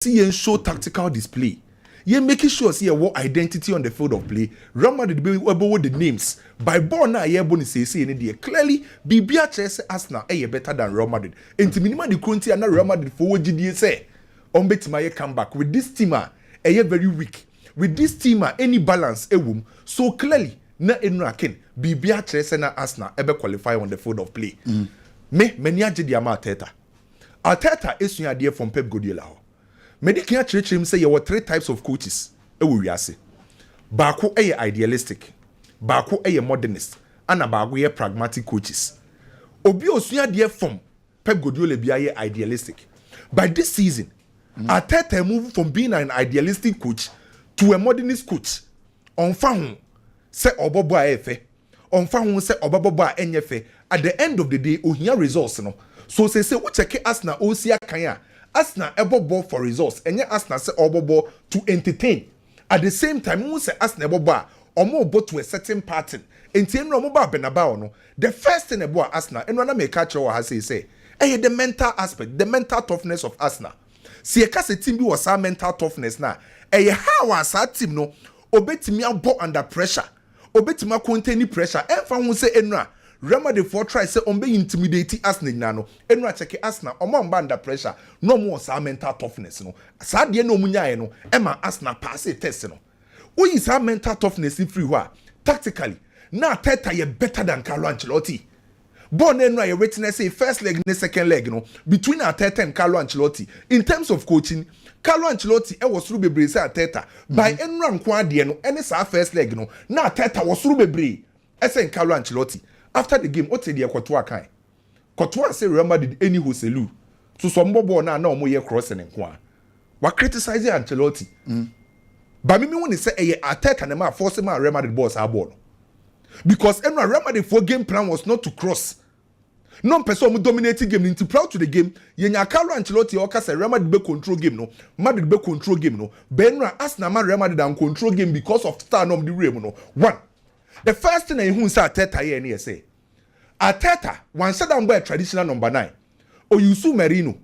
see and show tactical display. You're making sure see what identity on the field of play. Real Madrid be able with the names. By born now, you're going to say in the clearly BBA Chelsea Arsenal better than Real Madrid. And to minimum the country and Real Madrid for what GDA say. My comeback with this team very weak. With this team any balance so clearly na enraken BBA Chelsea na Arsenal qualify on the field of play. Many ajidi ama Arteta is your idea from Pep Guardiola. Many can't treat him say you were 3 types of coaches. Baku idealistic, Baku modernist, and Baku pragmatic coaches. Obi osuya idea from Pep Guardiola be idealistic. By this season, Arteta moved from being an idealistic coach to a modernist coach. On found say obobo aefe. On found say obobo enyefe. At the end of the day, ohia results no. So say we check Arsenal Osia Kanya. Arsenal ebo ball for results. Enye Arsenal say obobo to entertain. At the same time, we say Arsenal ebo bar or more to a certain pattern. Enti enro mo ba benaba no. The first thing about Arsenal, enro na make catch or say the mental aspect, the mental toughness of Arsenal. Si ekase team bi was our mental toughness na. How was our team no obetimi abo under pressure. Obetimi contain pressure. Enfa hu say enra Real Madrid for try say on be intimidate Arsenal nano. Enra check Arsenal on under pressure. No more sa mental toughness no. Sa de no munya no. Emma Arsenal pass a test no. Who is our mental toughness in free wa? Tactically, now Arteta ye better than Carlo Ancelotti. Born enra ye witness say first leg and second leg no between Arteta and Carlo Ancelotti. In terms of coaching, Carlo Ancelotti was through bebre say Arteta. By enra nkwa de no any sa first leg no. Now Arteta was through bebre. Esen Carlo Ancelotti. After the game, what said the Kotua Kai? Kotua say Real Madrid any hoselu. So some bobo na omo ye crossing and kwa. What criticizing Ancelotti? But me when they say Arteta na ma force ma Real Madrid boss aboard. Because Real Madrid for game plan was not to cross. Non person dominating game into proud to the game. Yenya Carlo Ancelotti oka say Real Madrid be control game no. Madrid be control game no. Benra Arsenal ma Real Madrid and control game because of star of the real no. One. The first thing I say Arteta here and say Arteta one set down by traditional number 9 or Yusu Merino.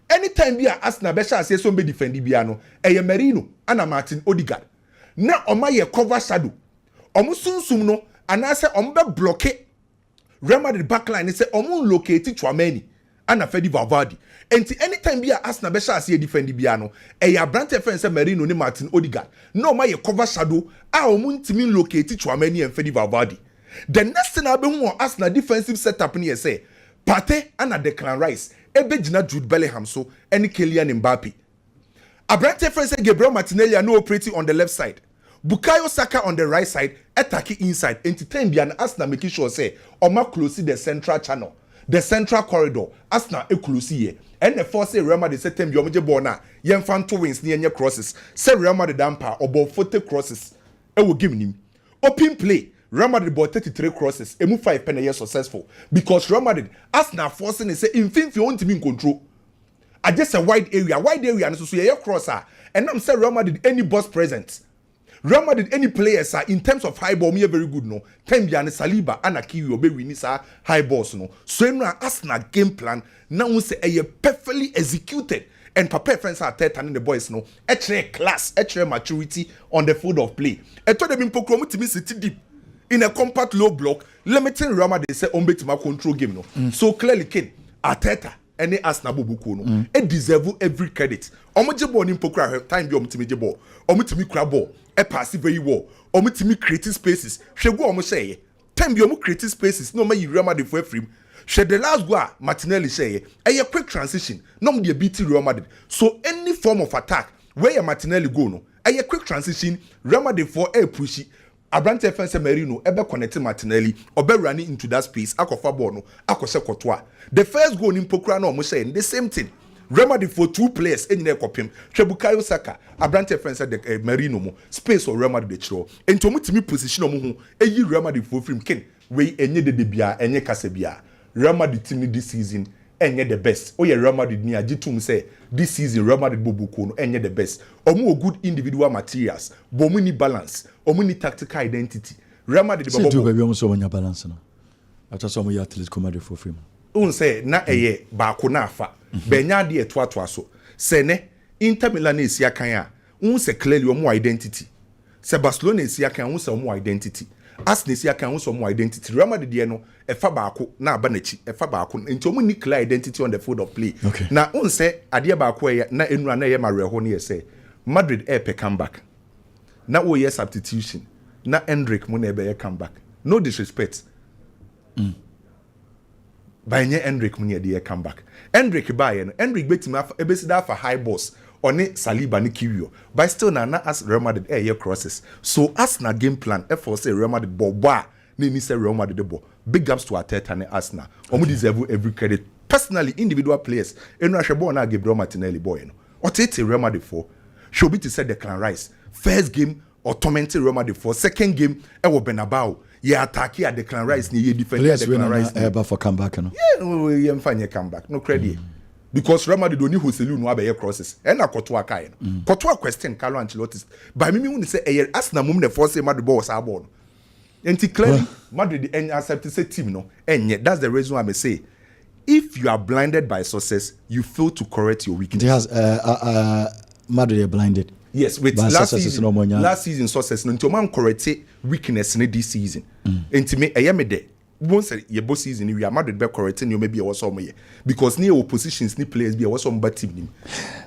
Anytime we are Arsenal besha say somebody defend Biano, Merino and Martin Odegaard. Now on my cover shadow. Omusun sumno and I say ombe blockade Real Madrid backline and say omun located Chouameni and Fedi Valverde. And anytime we are Arsenal besha say defend Biano, Brante friend say Merino ni Martin Odegaard. No my cover shadow omun timi located Chouameni and Fedi Valverde. The next thing I be who Arsenal defensive setup ni say Partey and Madrid.Rice ebe jina Jude Bellingham so any Kylian Mbappe. Abrante friend say Gabriel Martinelli are no operating on the left side. Bukayo Saka on the right side, attacking inside. Entertain and Arsenal making sure say Oma close the central channel, the central corridor. Arsenal e close here. And the force say Real Madrid say tem yomoje bona yen fan two wins near your crosses. Say Real Madrid damper or ball 40 crosses. E will give him open play. Real Madrid bought 33 crosses. E move 5 penny successful because Real Madrid Arsenal forcing say in fin you want to be in control. I just a wide area and so your crosser. And I'm saying Real Madrid any boss present. Real Madrid any players are in terms of high ball me very good no. Time biane Saliba and Akiwi obe win sa high balls no. So in Arsenal game plan now we say a perfectly executed and prepare friends Arteta and the boys no. Extra class, extra maturity on the field of play. I told them in Pokromo to me sit deep in a compact low block limiting Real Madrid say on to my control game no. So clearly Ken Arteta any Arsenal bubuko no. It deserve every credit. Omo je ball in Pokra time bi omo timi je ball. Omo timi kura ball. E pass very well. Omo timi creative spaces. Hwe go omo say time bi omo creative spaces no ma yi Real Madrid for free. Hwe the last go Martinelli say a quick transition. No mo dey beat Real Madrid. So any form of attack where your Martinelli go no. A quick transition Real Madrid for a pushy. Abrante fence Merino ebe connect Martinelli obe running into that space akofa ball no akose Courtois. The first goal in Pokra no mo saying the same thing. Real Madrid for 2 players enye kopim. Bukayo Saka Abrante fence the Merino mo space or Real Madrid chiro. Ento mo timi position mo hu eyi Real Madrid for free ken we enye de bia enye kase bia. Real Madrid team this season enye the best. Oye Real Madrid ni agitum say this season Real Madrid bobuko no enye the best. Omo good individual materials, but omo ni balance, omo ni tactical identity. Real Madrid bobo. So baby omo so wanya balance no. Acha so omo ya athlete come for free. Un say na eye ba ko na afa. Benya de eto ato aso. Se ne Inter Milan is Yakaya, unse clearly your more identity. Se Barcelona is Yakan, unse more identity. Arsenal is Yakan, unse more identity. Real Madrid, no, a Fabako, na Banechi, a Fabako, into only clear identity on the field of play. Okay. Now, unse, Adiabako, na Enra, na Yema say, Madrid, epe comeback. Na o yes substitution. Na Hendrik Munebe comeback. No disrespect. By nye Hendrik Munebe comeback. Hendrik Bayern, Hendrik betim ebesida for high boss. One Saliba ni Kirio. But still na as Real Madrid year crosses. So as na game plan, for say Real Madrid boba, ni say Real Madrid bo. Big ups to Arteta and Arsenal. Omo deserve every credit. Personally, individual players. Enu ashebo na Gabriel Martinelli boy no. Otete Real Madrid for. Should be to say Declan-Rice. First game or tormented Real Madrid for. Second game, ewo Benabao. Yeah, attack at Declan-Rice ni ye defend Declan-Rice. Ever for comeback no. Yeah, ye mfanye comeback. No credit. Because Real Madrid don't need Hoselu no abe crosses. And na Kotoa kai no. Kotoa question Carlo Ancelotti. By me when say eh Arsenal mum the force say Madrid ball was abo no. Enti clearly Madrid the accept say team no. And that's the reason why I say if you are blinded by success, you fail to correct your weakness. It has Madrid are blinded. Yes, with last season success no until man correct weakness in this season. Enti me me de once your boss season we are Madrid be correcting you maybe or some year because near oppositions ni players be was some bad team.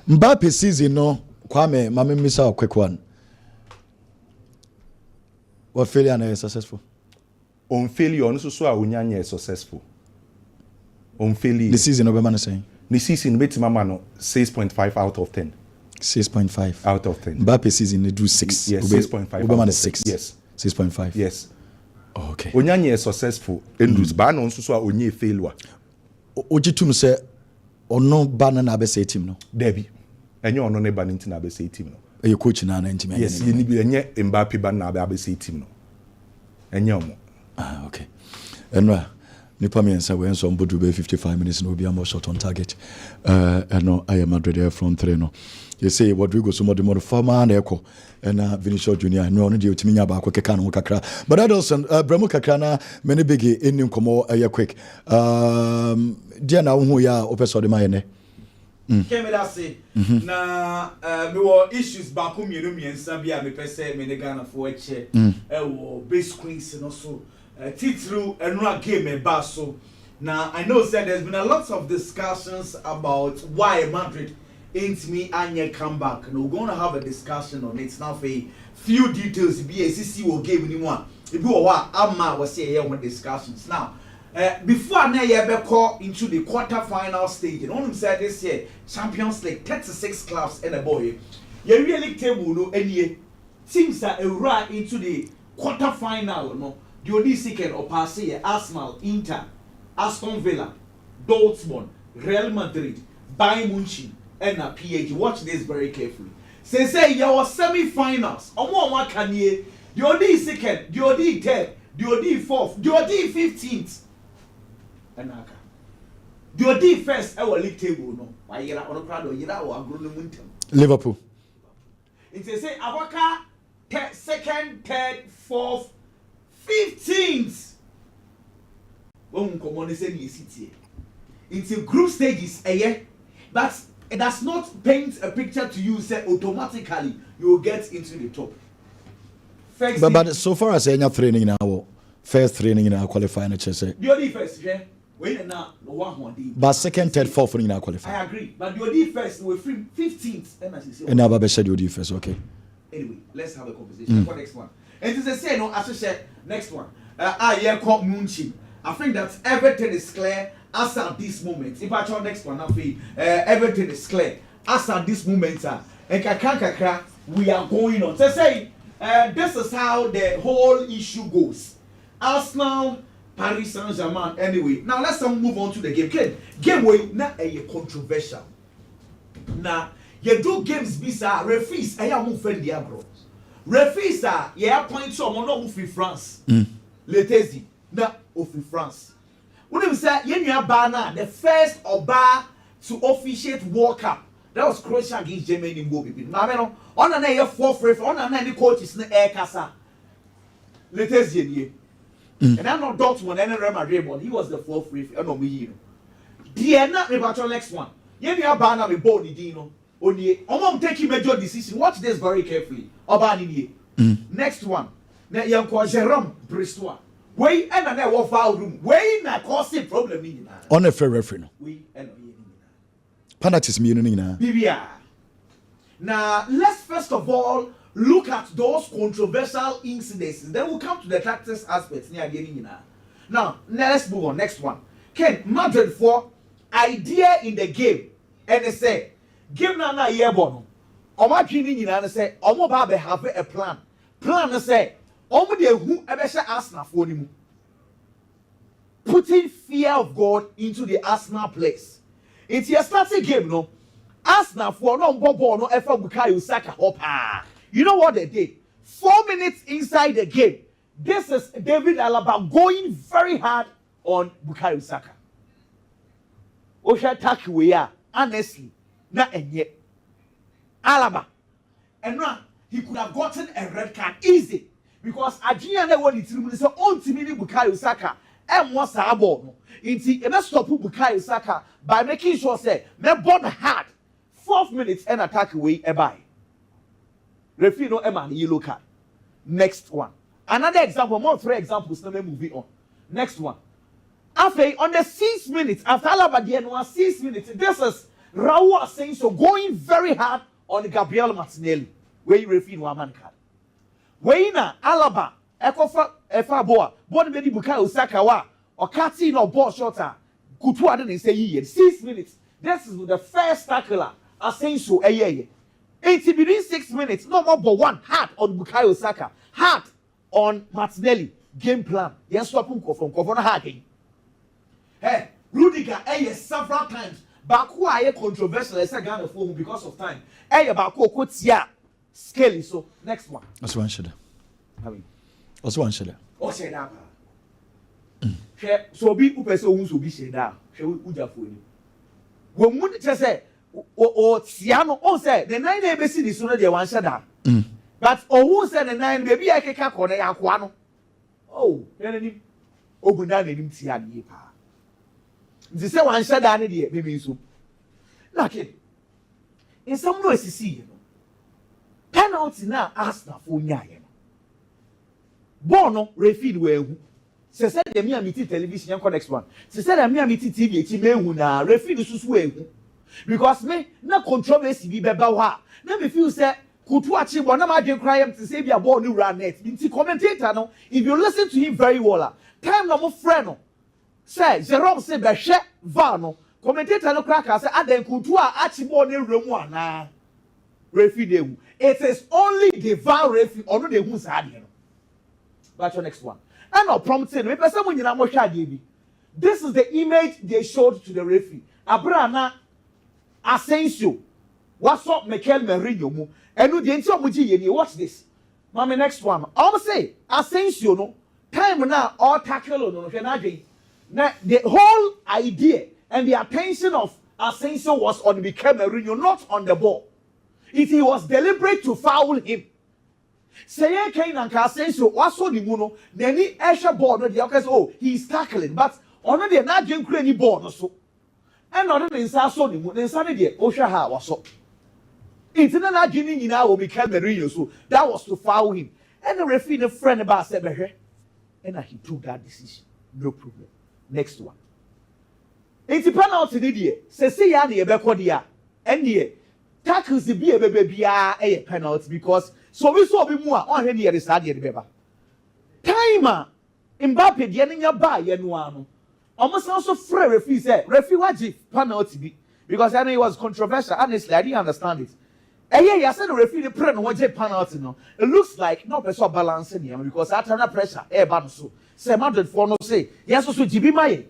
Mbappe season no Kwame mama miss a quick one. What failure and successful? On failure on so unyanya is successful. On failure. The season of man saying. The season bet mama no 6.5 out of 10. 6.5 out of 10. Mbappe season they do 6. Yes, 6.5. Obama is 6. Yes. 6.5. Yes. Oh, okay. Onyanya is successful. Endus ba no so onye failure. Ojitum say ono ba na be say team no. Debi. Enye ono ne ba nti na be say team no. Your coach na team. Yes, ye ni bi enye Mbappe ba na be say team no. Enye omo. Ah, okay. Enwa nipa me nsa we nso mbodu be 55 minutes no be am shot on target. No I am Madrid front 3 no. You say Rodrigo so more former na eko na Vinicius Junior no no dey otimi nya ba akokeka no kakra but Edilson Bremo kakra na many Biggy enim komo quick dia na wo ya opeso de maye ne Kemi da say na me wo issues ba ko mienu miensa bia me pese me ne Ghana fo eche wo base queens no so titru enura game e ba so now I know said there's been a lot of discussions about why Madrid ain't me and come back. And we're going to have a discussion on it now for a few details. Be a CC will give anyone. If you are Amma was here with discussions. Now, before I call into the quarter-final stage, and only said this year, Champions League, 36 clubs and a boy. You really table no any teams that right into the quarter-final. No, the only second or pass Arsenal, Inter, Aston Villa, Dortmund, Real Madrid, Bayern Munich. And a PH. Watch this very carefully. Say your semi-finals. Omo can ye? The OD second, the OD third, the OD fourth, the OD 15th. And the OD first. Our league table no. Why you on a crowd or you are growing Liverpool. It say Awaka second, third, fourth, 15th. When come on, say you city. Into group stages, but it does not paint a picture to you say automatically you will get into the top. First but so far as any training now, first training in our qualifying, I say. The only first, wait now, but second, third, fourth in our qualifying. I agree, but the only first we're 15th, and as you say. And now, Baba said you first, okay. Anyway, let's have a conversation. For next one, and to say no, as I said, next one. I call Munchi. I think that everything is clear. As at this moment, if I try next one, everything is clear. As at this moment, and we are going on. So say, this is how the whole issue goes. Arsenal, Paris Saint-Germain. Anyway, now let's move on to the game. Game way not a controversial. Now you do games bisa referees. I am moving the agro. Referees are point someone not move France. Let's na of France. When we say Yenya Bana, the first Oba to officiate World Cup, that was Croatia against Germany in Bobi. Mameno, on an air fourth ref, on an any coaches in the air casa. Latest year. And I'm not Dortmund and Real Madrid, he was the fourth ref, and no me. Dear not about your next one. Yenya Bana, we bought the Dino, Only, I'm taking major decision. Watch this very carefully. Obani. Next one. Na yanko Jerome Bristol. We and a foul room. We na cause a problem in on a fair referee. We and penalties meaning na. BBR. Now let's first of all look at those controversial incidents. Then we'll come to the tactics aspects near getting now let's move on. Next one. Ken Madrid for idea in the game. And they say game na year bono. Oma training in and say Omo Babe have a plan. Plan say Omo de who ebesha Arsenal for him. Putting fear of God into the Arsenal place. It's a starting game, no. Arsenal for no ball no ever Bukayo Saka hopa. You know what they did? 4 minutes inside the game. This is David Alaba going very hard on Bukayo Saka. Osha attack we are honestly not enye. Alaba. And now he could have gotten a red card easy because Adrian won it through so on to me Bukayo Saka and what's a ball. Inti ebe stop Bukayo Saka by making sure say me born hard 4 minutes and attack away a buy. Referee no Emma yellow card. Next one. Another example, more 3 examples, let me move on. Next one. After on the 6 minutes, after Alaba the end 6 minutes, this is Raul saying so going very hard on Gabriel Martinelli. Where you referee no man card. Where na Alaba ekofa efa boa, bon bedi Bukayo Saka wa or cutting or ball shorter. Kutu didn't say ye 6 minutes. This is the first tackler. Asensio eye. 80 within 6 minutes, no more but one hard on Bukayo Saka, hard on Martinelli. Game plan. Yes, swap from Kovona hacking. Hey, Rudiger several times. Baku aye controversial as a Ghana for because of time. Baku kotia scale so next one. That's one shada. That's one shada. O shada. So be upese ohun so be shada. She uja for you. When we just say o tiano on say the 9 day besi this no dey one shada. But who said the 9 baby I keka kone ya kwa no. Oh, yani ogunda na nim tia ne pa. Nti say one shada ne dey baby so. Like in some no see you know. Penalty na Arsenal for nyaye no. Ball no referee we hu. Se said the me amiti television yan next one. Se said the me amiti TV echi me hu na referee susu we hu. Because me na controversy bi beba ho a. Na me feel say Kutu achi bo na ma dwen cry am to say bia ball ni run net. Nti commentator no if you listen to him very well time na mo friend no say Jerome say be hwe VAR no commentator no crack say adan Kutu a achi ball ni remu ana referee dey hu. It is only the VAR referee ono dey hu sa ade no. But your next one. And no prompting me person mo nyina mo hwe ade bi. This is the image they showed to the referee. Abrana Asensio what's up Mikel Merino mu enu de nti omuji ye ni watch this mama next one I say Asensio no time na all tackle no hwe na adwen na the whole idea and the attention of Asensio was on Mikel Merino not on the ball if he was deliberate to foul him say again and Asensio waso ni mu no nani ehwe ball no de okay oh he is tackling but ono de na adwen kura ni ball no so and not the inside so the moon, inside the Osha ha was so. It's not giving in our Mikel Merino, so that was to foul him. And the referee, the friend about said, and he took that decision. No problem. Next one. It's a penalty, Didier. Say, Yanni, a becodia. And the tackles the baby a penalty because so we saw be more on any other side of the paper. Timer Mbappe, getting your buy, and almost also free referee said referee waji penalty because I know it was controversial. Honestly, I didn't understand it. And yeah, I said the referee the pressure waji penalty no. It looks like no person balancing here because after that pressure, so say Madrid for no say yes also GB my.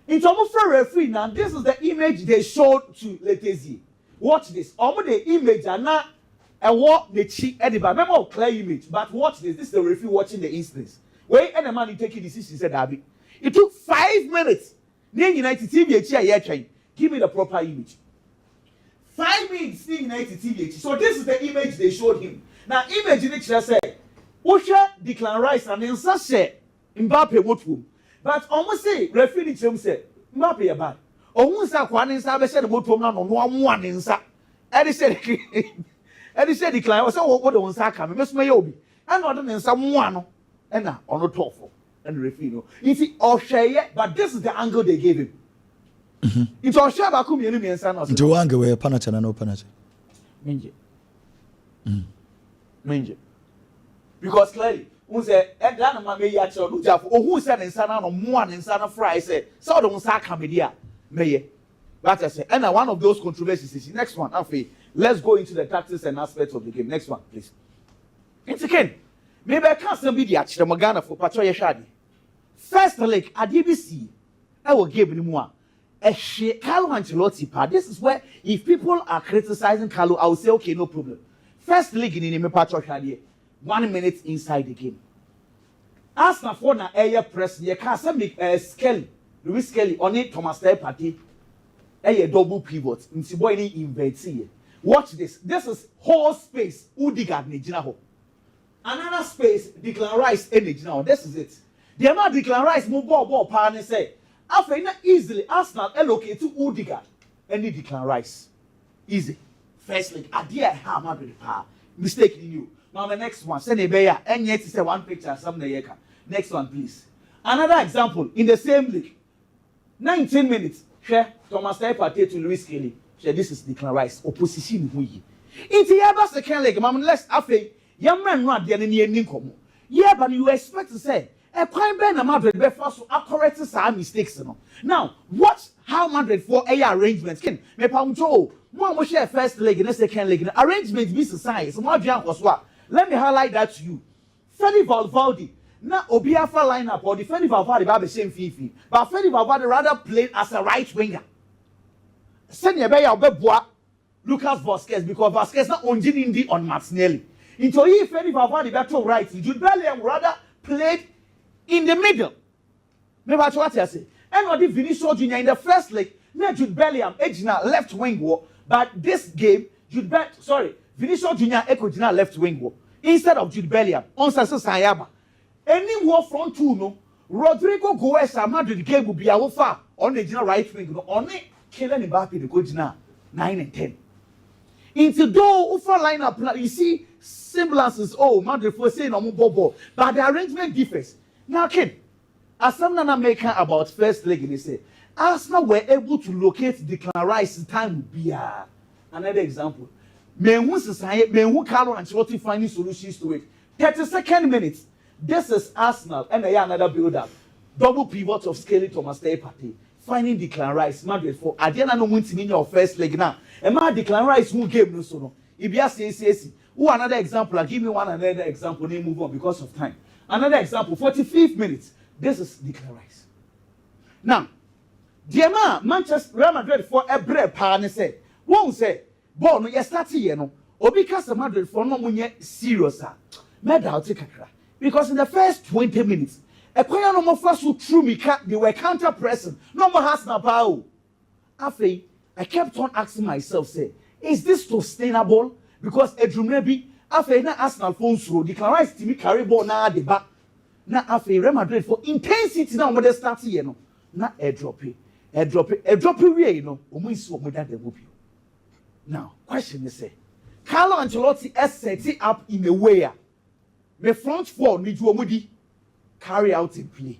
It's almost free referee now. This is the image they showed to Letezi. Watch this. Almost the image and now and what the cheek anybody. Remember clear image, but watch this. This is the referee watching the instance. Where any man he taking decision said Abby. It took 5 minutes. United TV give me the proper image. 5 minutes United TV. So this is the image they showed him. Now image in it say, Usha decline Rice and then say Mbappe wotu. But almost say referee him say Mbappe ya bad. Almost say kwa ninsa be say the wotu na no one ninsa. Edison decline. I said, what the ones are coming? Miss Mayobi. And other than someone, and now on the top and refino. You see, or share, but this is the angle they gave him. It's all share back enemy and son. Do you angle where Panach and no Panach? Minje. Because clearly, who said, and then my may actually look up, or who said in Sana or one in Sana Fry said, so don't start coming here. May. But I say, and one of those controversies is the next one. Afi, let's go into the tactics and aspects of the game. Next one, please. It's again. Maybe I can't send the actual Magana for Patroya Shadi. First leg at DBC, I will give him one. Carlo Ancelotti part. This is where if people are criticizing Carlo, I will say, okay, no problem. First leg in the Patroya Shadi, 1 minute inside the game. Arsenal for na air press, you can't send Skelly, Louis Skelly, on it, Thomas Day Party. A double pivot. Boy invert here. Watch this. This is whole space. Udigard Nijinaho. Another space. Declan.Rice Nijinaho. This is it. The amount Declan.Rice move ball partner say. After not easily Arsenal allocate to Udigard and Declan.Rice. Easy. Firstly, idea how Madrid power. Mistaking you. Now the next one. Send a bear and yet it's a one picture. Some yeka. Next one, please. Another example in the same league. 19 minutes. Share Thomas Partey to Louis Kelly. Share this is Declan.Rice. Opposition who ye. It's the ever second leg. Mama, let's after young man run the enemy in. Yeah, but you expect to say a crime ben a Madrid be first to correct some mistakes. Now, watch how Madrid for a arrangements can me Joe. One share first leg and a second leg. Arrangements be science. Let me highlight that to you. Freddy Valverde. Now, Obiafa lineup or defending Valverde by the same Fifi, but Freddy Valverde rather played as a right winger. Send your bay Bebois, Lucas Vazquez, because Vazquez not on Indi on Martinelli. Into he Freddy Valverde better right, Jude-Bellingham rather played in the middle. Maybe that's what I say. And what the Vinicius Junior in the first leg, not Jude-Bellingham, Ejina left wing, but this game, Vinicius Junior Ejina left wing instead of Jude-Bellingham on Sayaba. Anywhere front two no Rodrigo Goes Madrid game will be our far on the general right wing no only killing Mbappe the coach now 9 and 10. Into though Ufa lineup you see semblances Madrid for saying no more but the arrangement differs. Now kid as some nana maker about first leg they say Arsenal were able to locate Declan.Rice time be another example. Men who Carlo Ancelotti finding solutions to it. 32nd minute. This is Arsenal and another build-up. Double pivot of Skelly Thomas Day Party. Finding Declan.Rice Madrid for Adriana no winning in your first leg now. And my Declan.Rice who game no so no. If you say who another example, I'll give me one another example, then move on because of time. Another example, 45th minutes. This is Declan.Rice. Now, dear man, Manchester Real Madrid for a bread partner say, won't say, ball no, you start here no. Or because the Madrid for no money serious. Made out take a crack. Because in the first 20 minutes, a player no more first who threw me, they were counter pressing. No more has na power. After I kept on asking myself, say, is this sustainable? Because Edrumebi, after na Arsenal phone through, Declan.Rice to me carry ball na the back. Na after Real Madrid for intensity now when they start here, no. Na airdrop we you know, now, question is say, Carlo Ancelotti has set it up in a way. The front four need to carry out in play.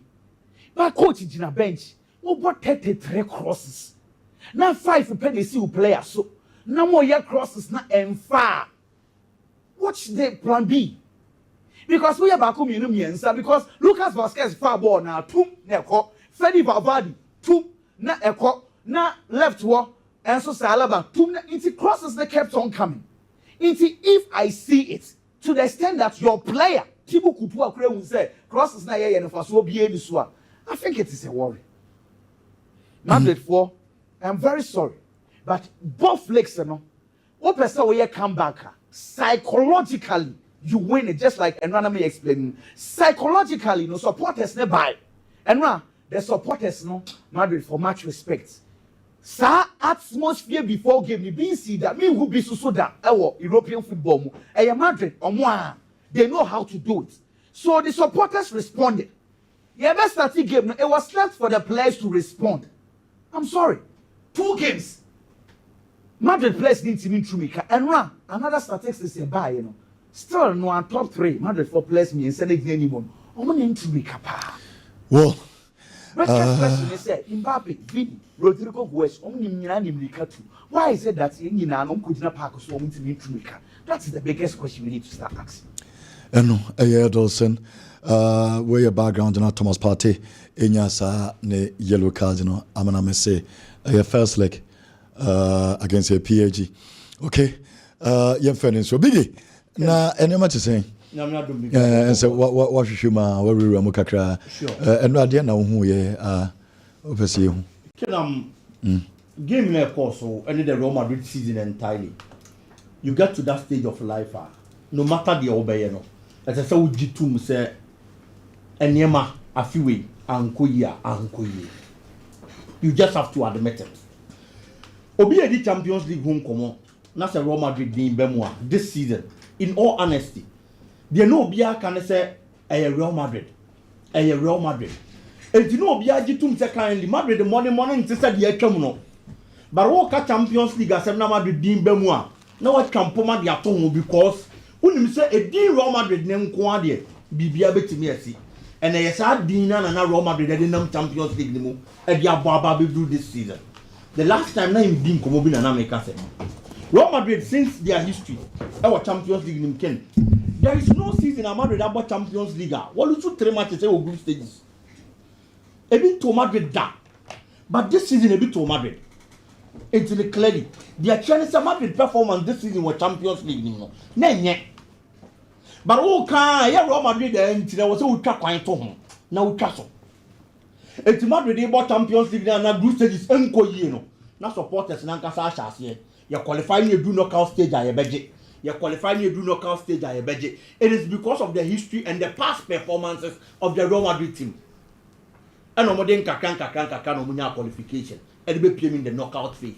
But coach in a bench, we bought 33 crosses. Now 5 penalties who player so. No more year crosses na and far. Watch the plan B. Because we have a community because Lucas Vazquez far ball now 2 neko. Freddy Valverde 2 na eko na left wall and so Salaba 2 na into crosses that kept on coming. Into if I see it. To the extent that your player, Tibu Kupua Kure will say, crosses na ye and for so be any swa. I think it is a worry. Madrid 4, I'm very sorry. But both legs, you know, what person will come back? Psychologically, you win it just like Enrana may explain. Psychologically, you know, supporters nearby. Enrana, the supporters, no, Madrid for much respect. Sa atmosphere before game you be see that me who be so that European football Madrid they know how to do it. So the supporters responded. Yeah, best starting game it was left for the players to respond. I'm sorry. 2 games. Madrid players need to through me. And run another statistics you buy, you know. Still no on top 3. Madrid for players me and sending anyone. I'm going to be capable. Well, My first question is say Mbappe, Vini, Rodrigo West, only Nimika too. Why is it that in Yinano could not park so to me through Mika? That's the biggest question we need to start asking. no, Edilson, where your background in Thomas Partey, in your ne yellow cards, you know, I'm gonna say your first leg against a PAG. Okay, young friend, so Biggy. Now, any much to say. I'm not doing And so, what should you ma, where we are Mukakra? Sure. And I didn't know who ye oversee you. Game like course, so any the Real Madrid season entirely. You get to that stage of life, no matter the obey, no. As I say, we G2 say, and Yema, a few way, Ankoya. You just have to admit it. Obi the Champions League home come on. That's a Real Madrid in Bemwa this season. In all honesty, there no Bia can say a Real Madrid. A Real Madrid. And you know Bia G2 say kindly Madrid the morning to say the Echamuno. But what Champions League as Madrid in Bemwa. Now what Campoma the Atom because when say a D Real Madrid name Quadia, Bibia Betty and a sad Dina and a Real Madrid that didn't Champions League anymore. And the Ababa do this season. The last time name Dim Komobin and America said Real Madrid since their history, our Champions League in Ken. There is no season a Madrid about Champions League. What do you 3 matches or group stages? A bit to Madrid da. But this season a bit to Madrid. It's clearly their Chinese Madrid performance this season was Champions League. No. But all can Real Madrid and there was a track quite to him. Now castle. It's Madrid about Champions League and group stages unco. Now supporters Nankasa here. You qualifying you do knockout stage at your budget. You qualifying you do knockout stage at your budget. It is because of the history and the past performances of the Real Madrid team. And no more qualification. And be playing in the knockout phase.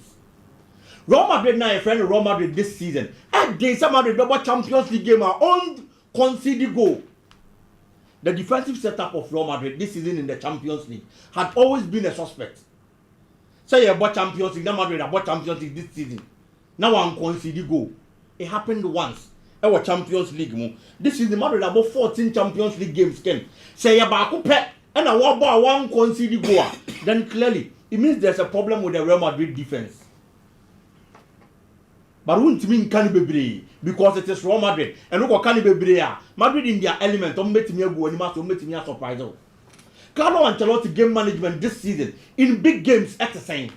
Real Madrid now a friend of Real Madrid this season. And they some Madrid double Champions League game are on conceded goal. The defensive setup of Real Madrid this season in the Champions League had always been a suspect. Say you bought Champions League, now Madrid bought Champions League this season. Now one conceded goal. It happened once. Our Champions League. This is the Madrid about 14 Champions League games. Say you bought pet and a one conceded goal. Then clearly it means there's a problem with the Real Madrid defense. But wouldn't mean can be because it is Real Madrid. And look what can be Madrid in their element. Don't make me go and don't make me a surprise. Carlo Ancelotti game management this season in big games at the same.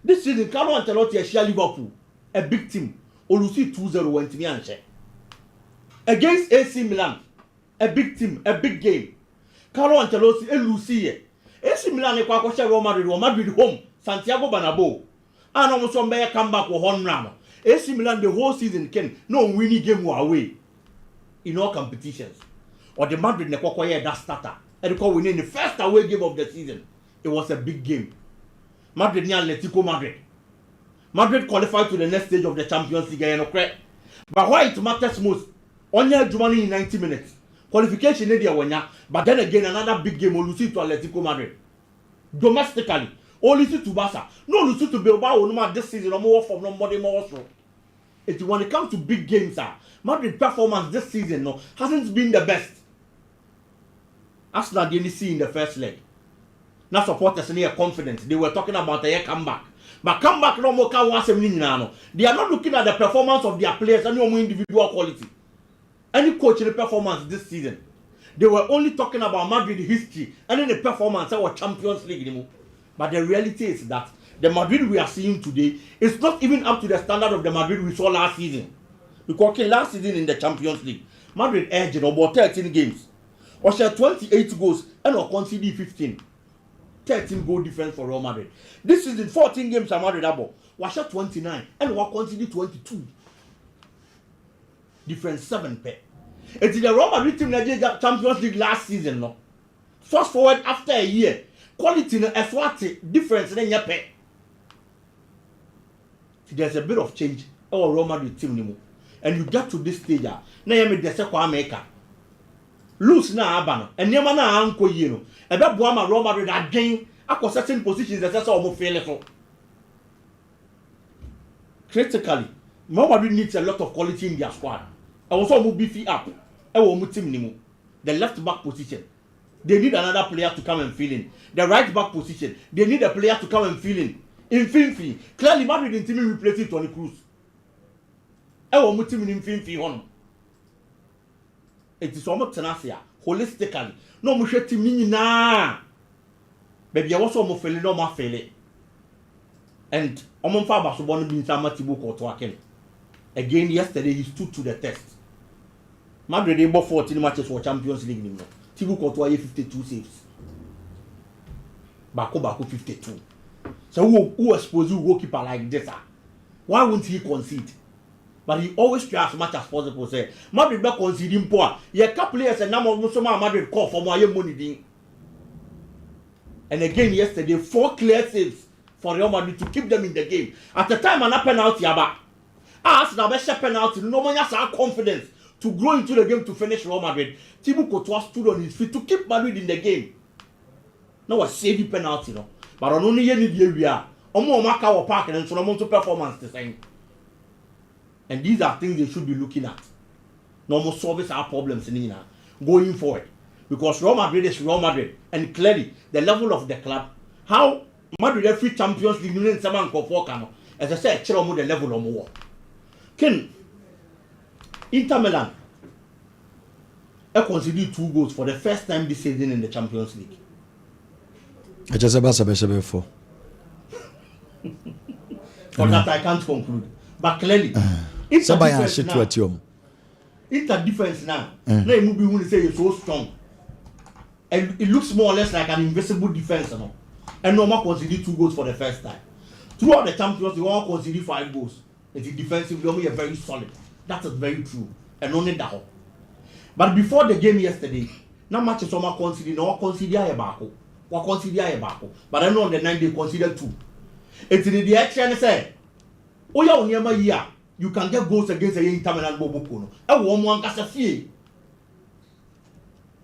This season, Carlo Ancelotti has shared Liverpool, a big team, Olusi 2-0 went to me against AC Milan, a big team, a big game. Carlo Ancelotti, Lucy, AC Milan, a Quaco Real Madrid home, Santiago Bernabeu, and almost some better comeback with one round. AC Milan the whole season can no winning game away in all competitions. Or the Madrid ne kwakwaye that starter. And because winning the first away game of the season, it was a big game. Madrid ni Atletico Madrid. Madrid qualified to the next stage of the Champions League. But why it matters most? Only Germany in 90 minutes. Qualification is there, but then again another big game will lose to Atletico Madrid. Domestically, only to Barca. No lose to Bilbao no matter this season no more from no more. It's when it comes to big games, Madrid performance this season hasn't been the best. Arsenal didn't see in the first leg. Now supporters near confidence. They were talking about a comeback. But comeback no more can once They are not looking at the performance of their players and no more individual quality. Any coaching performance this season. They were only talking about Madrid history and then the performance of Champions League anymore. But the reality is that the Madrid we are seeing today is not even up to the standard of the Madrid we saw last season. Because last season in the Champions League, Madrid edged about 13 games. Or share 28 goals and or conceded 15. 13 goal difference for Real Madrid. This season 14 games at Madrid about. Was share 29 and we conceded 22. Difference 7 pair. It's the Real Madrid team that Champions League last season no. Fast forward after a year, quality no Eswati difference then your pair. There's a bit of change our Real Madrid team anymore. And you get to this stage now you make the second America. Lose na abano and never na anko yino ebe boa ma Real Madrid again across certain positions that say almost fail so critically, Real Madrid needs a lot of quality in their squad. I was almost beefy up. The left back position, they need another player to come and fill in. The right back position, they need a player to come and fill in. Infinity, clearly Madrid didn't even replace Toni Kroos. It is almost tenacia, holistically. No more team na. Baby, I was almost failing, no more failing. And Omon Faber so one being some Thibaut Courtois. Again, yesterday he stood to the test. Madrid they bought 14 matches for Champions League. Thibaut Courtois 52 saves. Bako 52. So who expose you goalkeeper like this? Why won't he concede? But he always tries as much as possible. Say Madrid be conceding poor. Ye couple players and number of some Madrid call for more money. And again yesterday 4 clear saves for Real Madrid to keep them in the game. At the time an penalty aba. As na be penalty, no one has confidence to grow into the game to finish Real Madrid. Thibaut Courtois stood on his feet to keep Madrid in the game. Now a saving penalty no. But on only any day we are. Omo maka wa park and so no to performance the same. And these are things they should be looking at. No more solve our problems in going forward. Because Real Madrid is Real Madrid. And clearly, the level of the club, how Madrid every Champions League, as I said, the level of more. Ken, Inter Milan, I conceded 2 goals for the first time this season in the Champions League. I just about before. For that, I can't conclude. But clearly, Inter defense now. Now you move say you're so strong. And it looks more or less like an invisible defense. No? And no more conceded 2 goals for the first time. Throughout the Champions, they all conceded 5 goals. It's defensively only very solid. That is very true. And only that. But before the game yesterday, now matches all conceded, no conceded a bako. Or conceded a bako. But I know on the 9 they considered 2. It's in the action say, oh yeah, near my year, you can get goals against a Inter Milan Bobokono. I want one Casafie.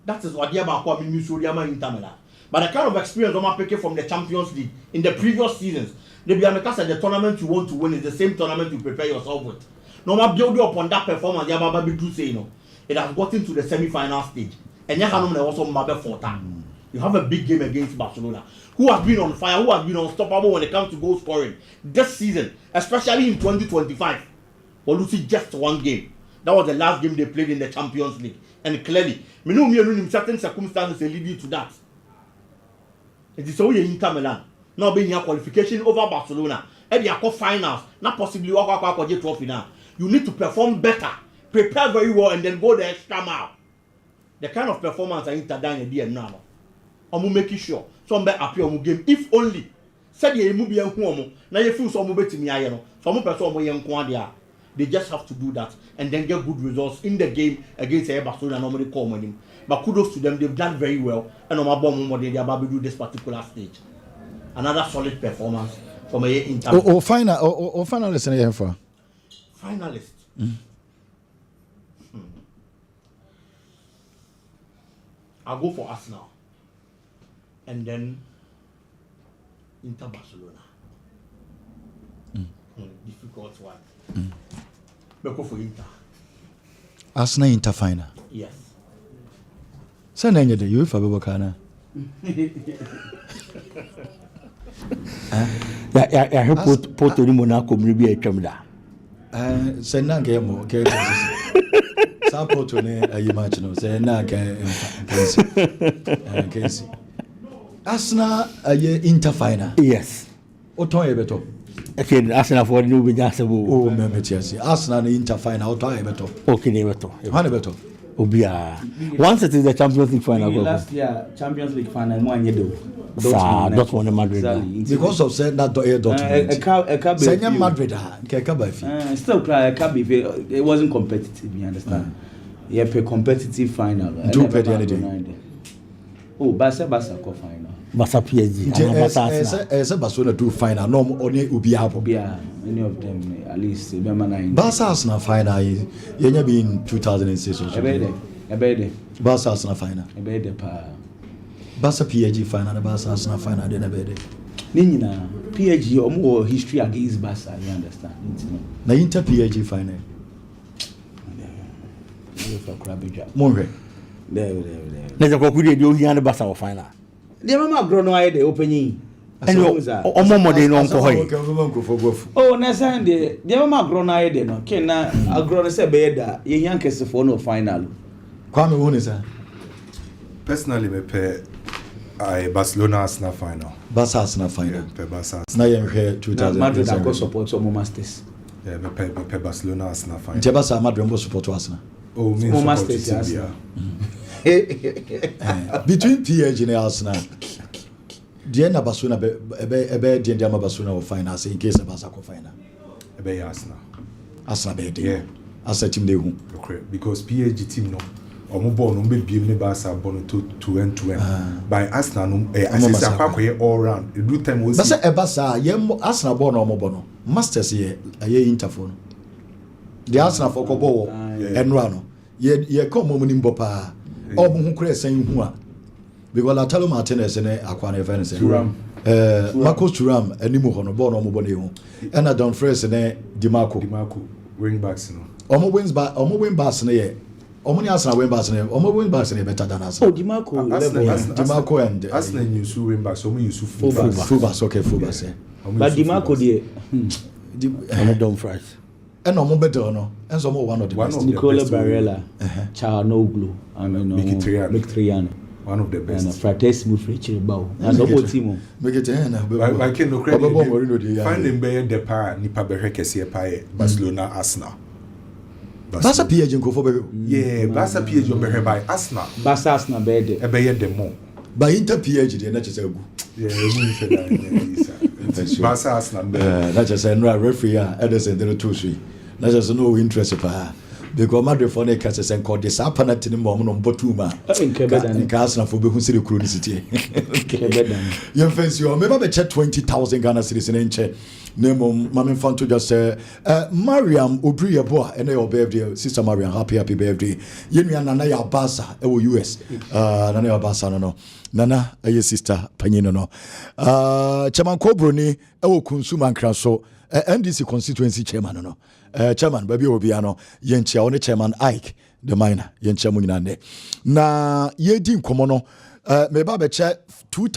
That is what Yabako means to Inter Milan. But the kind of experience I'm picking from the Champions League in the previous seasons, the tournament you want to win is the same tournament you prepare yourself with. No matter building upon that performance, Yababa do say it has gotten to the semi-final stage. And Yahanum also Mabe Forta. You have a big game against Barcelona, who has been on fire, who has been unstoppable when it comes to goal scoring this season, especially in 2025. But losing just 1 game. That was the last game they played in the Champions League. And clearly, in certain circumstances, they lead to that. It is only Inter Milan. Now being your qualification over Barcelona. And they are finals. Not possibly walk trophy now. You need to perform better, prepare very well, and then go the extra mile. The kind of performance I Inter done a day now. I'm making sure somebody appear on game. If only said you move your home. Now you feel some to me. I know some person they just have to do that and then get good results in the game against Barcelona. Normally call money, but kudos to them. They've done very well. And on my bomb, they are about to do this particular stage. Another solid performance from a Inter. Or finalist in here for finalist. I'll go for Arsenal. And then Inter Barcelona. Difficult one. But go for Inter. Arsenal Inter final. Yes. Send any day you for Bobokana. I hope Porto Monaco will be a camera. Send na game okay. Support to you imagine say na can Arsenal Inter final. Yes. Oton ebeto. Okay, Arsenal for new be just oh me Chelsea. Arsenal Inter final oton ebeto. Okay, ebeto. Han ebeto. Obia. Once it is the Champions League final. Last year Champions League final mo anyedo. Dortmund Madrid. Because of said that Dortmund. Say Madrid still cry it wasn't competitive, you understand? Yeah, a competitive final. Do pay anything. Oh, Barca co final. Barca PSG. As a Barcelona do final. No only Ubiabo. Yeah, any of them at least remember 9. Barca Arsenal final. You be in 2006 or so. Ebede. Barca Arsenal final. Ebede pa. Barca PSG final. Barca Arsenal final. Then ebede. Nina, PG or more history against Barca, you understand? Na Inter PSG final. Monre. There. There's a copy of you here the Barca final. The mama grown away the opening. And Omo de no nko Oh, na Sunday. The mama grown away de no. Ken na grown say be da. Ye yan kese for no final. Kwame who is that? Personally, me pay Barcelona Arsenal final. Barca Arsenal final. Pe Barca. Na yem hwe 2000. Madrid I go support some masters. Yeah, me pay Barcelona Arsenal final. Nti Barca Madrid mbo support Arsenal. Oh, me Some support masters, Arsenal. Between PSG and Arsenal. The na Barcelona be the ama Barcelona will final say in case Barca go final. Be Arsenal. Arsenal be there. Yeah. Arsenal team dey hu. Okay, because PSG team no omo ball no be biem ne Barca ball to end to end. By Arsenal no assist akwakoye all round. E do time we see. But say Barca ye Arsenal ball no omo ball no. Masters ye interphone. The Arsenal for ball enra no. Ye come mo nim bo pa. Omo hu kure san hu a. Because Lautaro Martinez ne akwa na event say. Marcus Thuram animu ho no ball no omo ball ne hu. And Don Fresh ne Di Marco wing backs no. Omo win backs ne ye. Omo ni Arsenal win backs ne. Omo win backs ne better than Arsenal. Oh, Di Marco and Arsenal use wing backs, omo use fullbacks, okay, fullbacks. But Di Marco there. I'm Don Fries. And omo better no. And some one of the best. Nicola Barella, Çalhanoğlu, Mkhitaryan. One of the best. And Frates Mufrechiri Bao. And double team. I can no credit. Find them by the pa nipa behwe kese pa Barcelona Arsenal. Barca PSG nko fo be. Yeah, Barca PSG on behwe by Arsenal. Barca Arsenal be de. E be ye dem mo. By Inter PSG de na chese gu. Yeah, we need that. Barca Arsenal. Na chese no referee a Edilson de 2-3. Na chese no interest pa. Because Madrid for next season called the penalty no no botuma. In Arsenal for be hu see the chronicity. You fancy you remember be check 20,000 Ghana cedis in che. Nemo mama fanto just say Mariam Obriyeboa and your birthday sister Mariam happy birthday. Yenu nana ya Barca e wo US. Nana ya Barca no. Nana aye sister panyino no. Chairman Kobroni e wo Kunsuma Nkran so NDC constituency chairman no. Chairman baby obiano yenchia one chairman Ike the minor yenchia mu nyina ne na yedi nkomo no me ba be che 2000